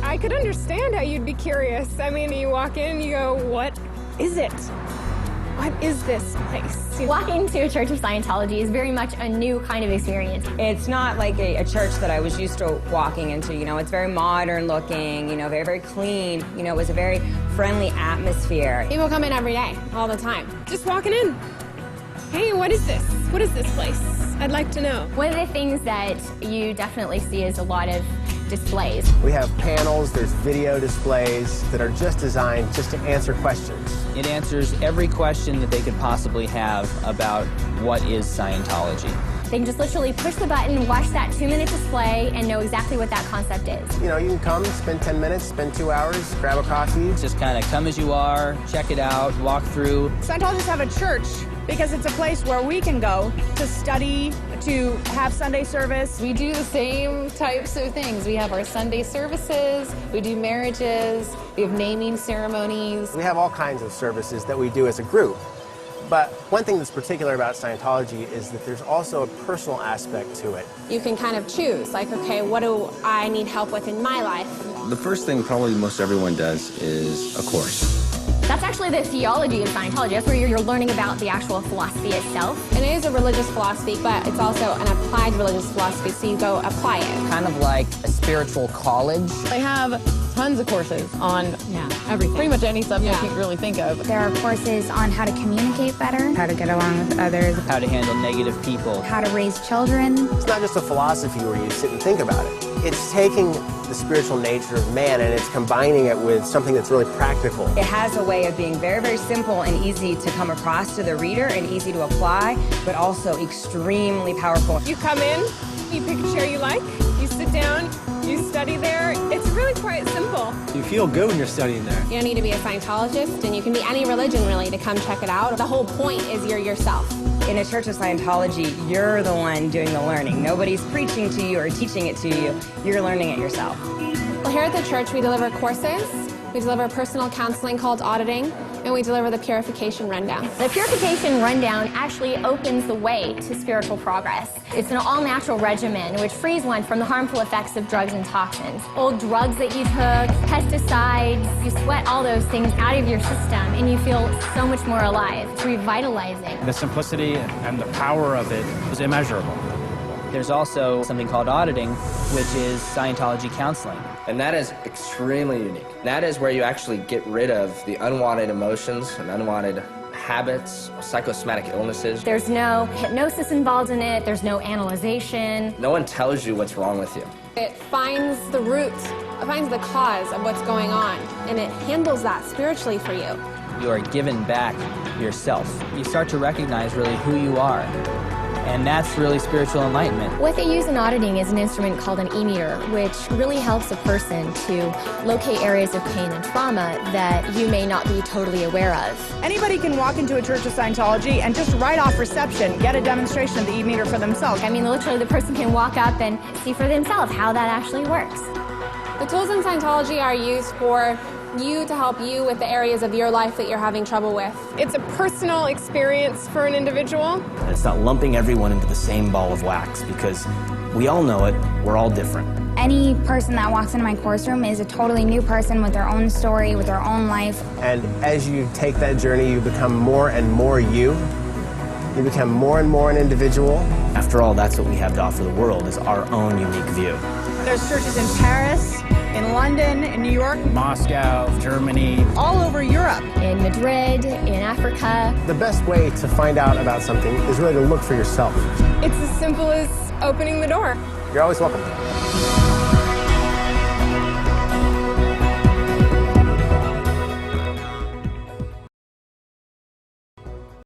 I could understand how you'd be curious. I mean, you walk in and you go, what is it? What is this place? Walking to a Church of Scientology is very much a new kind of experience. It's not like a church that I was used to walking into. You know, it's very modern looking, you know, very, very clean. You know, it was a very friendly atmosphere. People come in every day, all the time. Just walking in. Hey, what is this? What is this place? I'd like to know. One of the things that you definitely see is a lot of displays. We have panels, there's video displays that are just designed just to answer questions. It answers every question that they could possibly have about what is Scientology. They can just literally push the button, watch that 2-minute display, and know exactly what that concept is. You know, you can come, spend 10 minutes, spend 2 hours, grab a coffee. Just kind of come as you are, check it out, walk through. Scientologists have a church because it's a place where we can go to study, to have Sunday service. We do the same types of things. We have our Sunday services, we do marriages, we have naming ceremonies. We have all kinds of services that we do as a group. But one thing that's particular about Scientology is that there's also a personal aspect to it. You can kind of choose, like, okay, what do I need help with in my life? The first thing probably most everyone does is a course. That's actually the theology of Scientology. That's where you're learning about the actual philosophy itself. And it is a religious philosophy, but it's also an applied religious philosophy, so you go apply it. Kind of like a spiritual college. They have tons of courses on everything. Pretty much any subject you can really think of. There are courses on how to communicate better, how to get along with others, How to handle negative people. how to raise children. It's not just a philosophy where you sit and think about it. It's taking the spiritual nature of man and it's combining it with something that's really practical. It has a way of being very, very simple and easy to come across to the reader and easy to apply, but also extremely powerful. You come in, you pick a chair you like, you sit down, you study there. It's really quite simple. You feel good when you're studying there. You don't need to be a Scientologist, and you can be any religion, really, to come check it out. The whole point is you're yourself. In a Church of Scientology, you're the one doing the learning. Nobody's preaching to you or teaching it to you. You're learning it yourself. Well, here at the church, we deliver courses, we deliver personal counseling called auditing, and we deliver the purification rundown. The purification rundown actually opens the way to spiritual progress. It's an all-natural regimen which frees one from the harmful effects of drugs and toxins. Old drugs that you took, pesticides, you sweat all those things out of your system and you feel so much more alive. It's revitalizing. The simplicity and the power of it is immeasurable. There's also something called auditing, which is Scientology counseling. And that is extremely unique. That is where you actually get rid of the unwanted emotions and unwanted habits, psychosomatic illnesses. There's no hypnosis involved in it. There's no analyzation. No one tells you what's wrong with you. It finds the root, it finds the cause of what's going on, and it handles that spiritually for you. You are given back yourself. You start to recognize really who you are. And that's really spiritual enlightenment. What they use in auditing is an instrument called an e-meter, which really helps a person to locate areas of pain and trauma that you may not be totally aware of. Anybody can walk into a Church of Scientology and just right off reception get a demonstration of the e-meter for themselves. I mean, literally the person can walk up and see for themselves how that actually works. The tools in Scientology are used for you to help you with the areas of your life that you're having trouble with. It's a personal experience for an individual. It's not lumping everyone into the same ball of wax because we all know it, we're all different. Any person that walks into my course room is a totally new person with their own story, with their own life. And as you take that journey, you become more and more you. You become more and more an individual. After all, that's what we have to offer the world, is our own unique view. There's churches in Paris, in London, in New York, Moscow, Germany, all over Europe. In Madrid, in Africa. The best way to find out about something is really to look for yourself. It's as simple as opening the door. You're always welcome.